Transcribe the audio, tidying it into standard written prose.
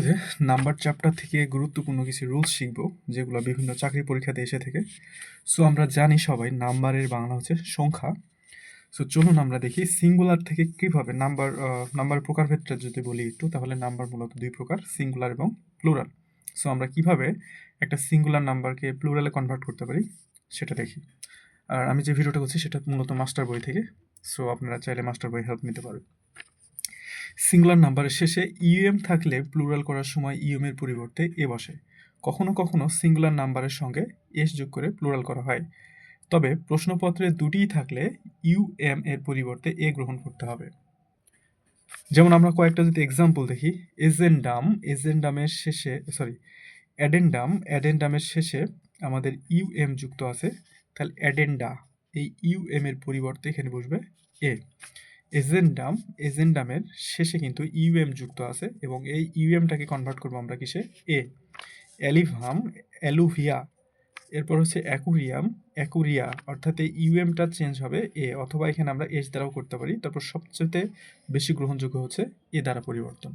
যে number chapter থেকে গুরুত্বপূর্ণ কিছু রুলস শিখবো যেগুলো বিভিন্ন চাকরি পরীক্ষাতে এসে থেকে। সো আমরা জানি সবাই নাম্বারের বাংলা হচ্ছে সংখ্যা। সো চলুন আমরা দেখি সিঙ্গুলার থেকে কিভাবে নাম্বার প্রকারভেদটা যদি বলি একটু, তাহলে নাম্বার মূলত দুই প্রকার, সিঙ্গুলার এবং প্লুরাল। সো আমরা কিভাবে একটা সিঙ্গুলার নাম্বারকে প্লুরালে কনভার্ট করতে পারি সেটা দেখি। আর আমি যে ভিডিওটা করছি সেটা মূলত মাস্টার বই থেকে, সো আপনারা চাইলে মাস্টার বই হেল্প নিতে পারেন। সিঙ্গুলার নাম্বারের শেষে ইউএম থাকলে প্লুরাল করার সময় ইউএম এর পরিবর্তে এ বসে। কখনো কখনো সিঙ্গুলার নাম্বারের সঙ্গে এস যোগ করে প্লুরাল করা হয়। তবে প্রশ্নপত্রে দুটিই থাকলে ইউএম এর পরিবর্তে এ গ্রহণ করতে হবে। যেমন আমরা কয়েকটা যদি এক্সাম্পল দেখি, এজেন্ডামের শেষে অ্যাডেন্ডামের শেষে আমাদের ইউএম যুক্ত আছে, তাহলে অ্যাডেন্ডা, এই ইউএম এর পরিবর্তে এখানে বসবে এ। এজেন্ডামের শেষে কিন্তু ইউএম যুক্ত আছে এবং এই ইউএমটাকে কনভার্ট করবো আমরা কিসে, এ। অ্যালুভিয়া, এরপর হচ্ছে অ্যাকুরিয়া, অর্থাৎ এই ইউএমটা চেঞ্জ হবে এ, অথবা এখানে আমরা এস দ্বারাও করতে পারি। তারপর সবচেয়ে বেশি গ্রহণযোগ্য হচ্ছে এ দ্বারা পরিবর্তন।